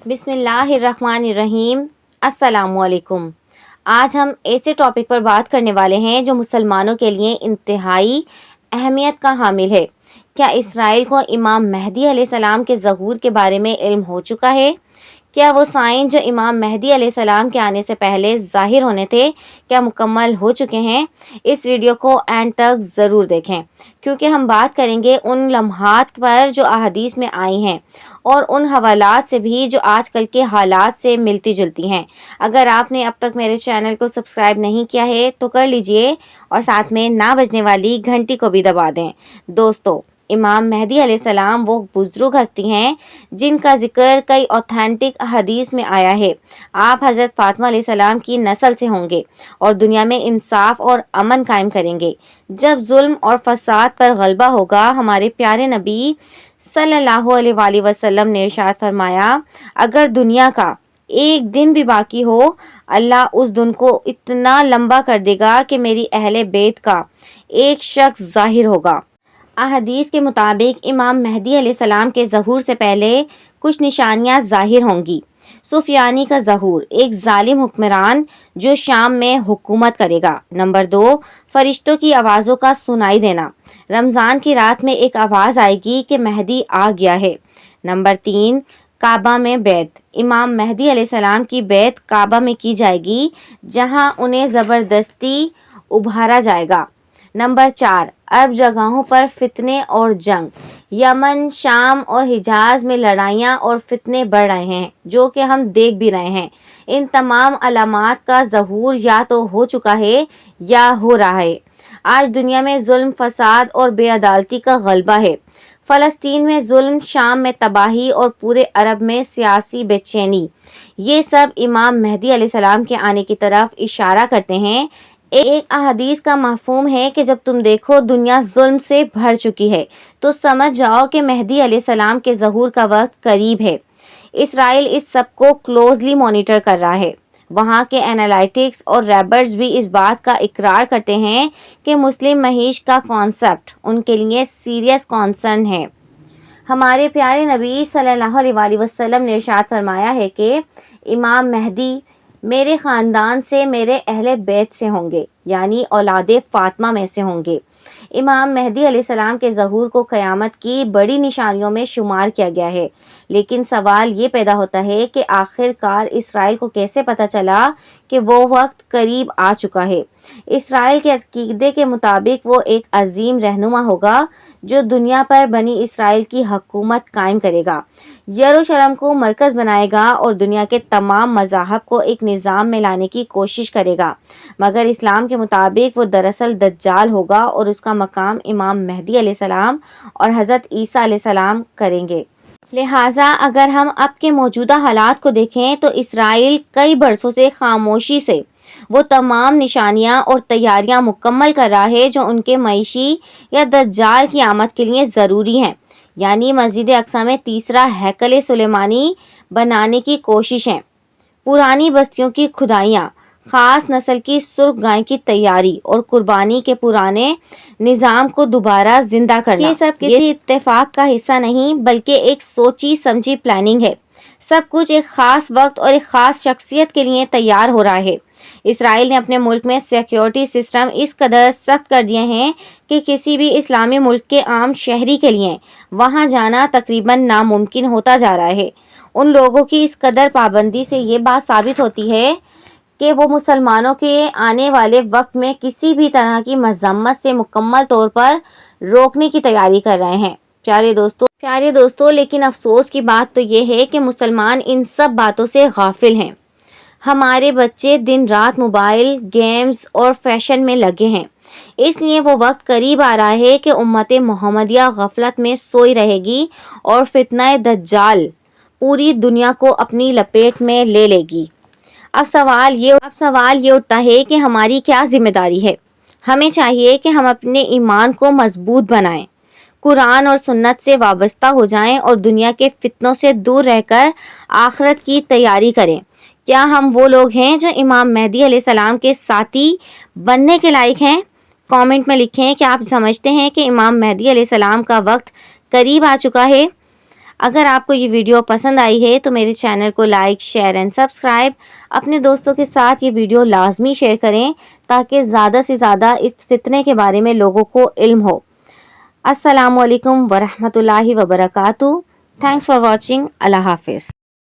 بسم اللہ الرحمن الرحیم۔ السلام علیکم۔ آج ہم ایسے ٹاپک پر بات کرنے والے ہیں جو مسلمانوں کے لیے انتہائی اہمیت کا حامل ہے۔ کیا اسرائیل کو امام مہدی علیہ السلام کے ظہور کے بارے میں علم ہو چکا ہے؟ کیا وہ سائن جو امام مہدی علیہ السلام کے آنے سے پہلے ظاہر ہونے تھے کیا مکمل ہو چکے ہیں؟ اس ویڈیو کو اینڈ تک ضرور دیکھیں، کیونکہ ہم بات کریں گے ان لمحات پر جو احادیث میں آئی ہیں اور ان حوالات سے بھی جو آج کل کے حالات سے ملتی جلتی ہیں۔ اگر آپ نے اب تک میرے چینل کو سبسکرائب نہیں کیا ہے تو کر لیجئے اور ساتھ میں نہ بجنے والی گھنٹی کو بھی دبا دیں۔ دوستو، امام مہدی علیہ السلام وہ بزرگ ہستی ہیں جن کا ذکر کئی اوتھینٹک احادیث میں آیا ہے۔ آپ حضرت فاطمہ علیہ السلام کی نسل سے ہوں گے اور دنیا میں انصاف اور امن قائم کریں گے۔ جب ظلم اور فساد پر غلبہ ہوگا، ہمارے پیارے نبی صلی اللہ علیہ وآلہ وسلم نے ارشاد فرمایا، اگر دنیا کا ایک دن بھی باقی ہو، اللہ اس دن کو اتنا لمبا کر دے گا کہ میری اہل بیت کا ایک شخص ظاہر ہوگا۔ احادیث کے مطابق امام مہدی علیہ السلام کے ظہور سے پہلے کچھ نشانیاں ظاہر ہوں گی۔ سفیانی کا ظہور، ایک ظالم حکمران جو شام میں حکومت کرے گا۔ نمبر 2، فرشتوں کی آوازوں کا سنائی دینا۔ رمضان کی رات میں ایک آواز آئے گی کہ مہدی آ گیا ہے۔ نمبر 3، کعبہ میں بیعت۔ امام مہدی علیہ السلام کی بیعت کعبہ میں کی جائے گی جہاں انہیں زبردستی ابھارا جائے گا۔ نمبر 4، عرب جگہوں پر فتنے اور جنگ۔ یمن، شام اور حجاز میں لڑائیاں اور فتنے بڑھ رہے ہیں جو کہ ہم دیکھ بھی رہے ہیں۔ ان تمام علامات کا ظہور یا تو ہو چکا ہے یا ہو رہا ہے۔ آج دنیا میں ظلم، فساد اور بے عدالتی کا غلبہ ہے۔ فلسطین میں ظلم، شام میں تباہی اور پورے عرب میں سیاسی بے چینی۔ یہ سب امام مہدی علیہ السلام کے آنے کی طرف اشارہ کرتے ہیں۔ ایک احادیث کا مفہوم ہے کہ جب تم دیکھو دنیا ظلم سے بھر چکی ہے تو سمجھ جاؤ کہ مہدی علیہ السلام کے ظہور کا وقت قریب ہے۔ اسرائیل اس سب کو کلوزلی مانیٹر کر رہا ہے۔ وہاں کے اینالائٹکس اور ریبرز بھی اس بات کا اقرار کرتے ہیں کہ مسلم مہیش کا کانسیپٹ ان کے لیے سیریس کنسرن ہے۔ ہمارے پیارے نبی صلی اللہ علیہ وآلہ وسلم نے ارشاد فرمایا ہے کہ امام مہدی میرے خاندان سے، میرے اہل بیت سے ہوں گے، یعنی اولاد فاطمہ میں سے ہوں گے۔ امام مہدی علیہ السلام کے ظہور کو قیامت کی بڑی نشانیوں میں شمار کیا گیا ہے، لیکن سوال یہ پیدا ہوتا ہے کہ آخر کار اسرائیل کو کیسے پتہ چلا کہ وہ وقت قریب آ چکا ہے؟ اسرائیل کے عقیدے کے مطابق وہ ایک عظیم رہنما ہوگا جو دنیا پر بنی اسرائیل کی حکومت قائم کرے گا، یروشلم کو مرکز بنائے گا اور دنیا کے تمام مذاہب کو ایک نظام میں لانے کی کوشش کرے گا۔ مگر اسلام کے مطابق وہ دراصل دجال ہوگا اور اس کا مقام امام مہدی علیہ السلام اور حضرت عیسیٰ علیہ السلام کریں گے۔ لہٰذا اگر ہم اب کے موجودہ حالات کو دیکھیں تو اسرائیل کئی برسوں سے خاموشی سے وہ تمام نشانیاں اور تیاریاں مکمل کر رہا ہے جو ان کے معیشی یا دجال کی آمد کے لیے ضروری ہیں، یعنی مسجد اقصی میں تیسرا ہیکل سلیمانی بنانے کی کوششیں، پرانی بستیوں کی کھدائیاں، خاص نسل کی سرخ گائے کی تیاری اور قربانی کے پرانے نظام کو دوبارہ زندہ کرنا۔ یہ سب کسی اتفاق کا حصہ نہیں بلکہ ایک سوچی سمجھی پلاننگ ہے۔ سب کچھ ایک خاص وقت اور ایک خاص شخصیت کے لیے تیار ہو رہا ہے۔ اسرائیل نے اپنے ملک میں سیکیورٹی سسٹم اس قدر سخت کر دیے ہیں کہ کسی بھی اسلامی ملک کے عام شہری کے لیے وہاں جانا تقریباً ناممکن ہوتا جا رہا ہے۔ ان لوگوں کی اس قدر پابندی سے یہ بات ثابت ہوتی ہے کہ وہ مسلمانوں کے آنے والے وقت میں کسی بھی طرح کی مذمت سے مکمل طور پر روکنے کی تیاری کر رہے ہیں۔ پیارے دوستو، لیکن افسوس کی بات تو یہ ہے کہ مسلمان ان سب باتوں سے غافل ہیں۔ ہمارے بچے دن رات موبائل، گیمز اور فیشن میں لگے ہیں، اس لیے وہ وقت قریب آ رہا ہے کہ امت محمدیہ غفلت میں سوئی رہے گی اور فتنہ دجال پوری دنیا کو اپنی لپیٹ میں لے لے گی۔ اب سوال یہ اٹھتا ہے کہ ہماری کیا ذمہ داری ہے؟ ہمیں چاہیے کہ ہم اپنے ایمان کو مضبوط بنائیں، قرآن اور سنت سے وابستہ ہو جائیں اور دنیا کے فتنوں سے دور رہ کر آخرت کی تیاری کریں۔ کیا ہم وہ لوگ ہیں جو امام مہدی علیہ السلام کے ساتھی بننے کے لائق ہیں؟ کامنٹ میں لکھیں کہ آپ سمجھتے ہیں کہ امام مہدی علیہ السلام کا وقت قریب آ چکا ہے۔ اگر آپ کو یہ ویڈیو پسند آئی ہے تو میرے چینل کو لائک، شیئر اینڈ سبسکرائب، اپنے دوستوں کے ساتھ یہ ویڈیو لازمی شیئر کریں تاکہ زیادہ سے زیادہ اس فتنے کے بارے میں لوگوں کو علم ہو۔ السلام علیکم ورحمۃ اللہ وبرکاتہ۔ Thanks for watching. اللہ حافظ۔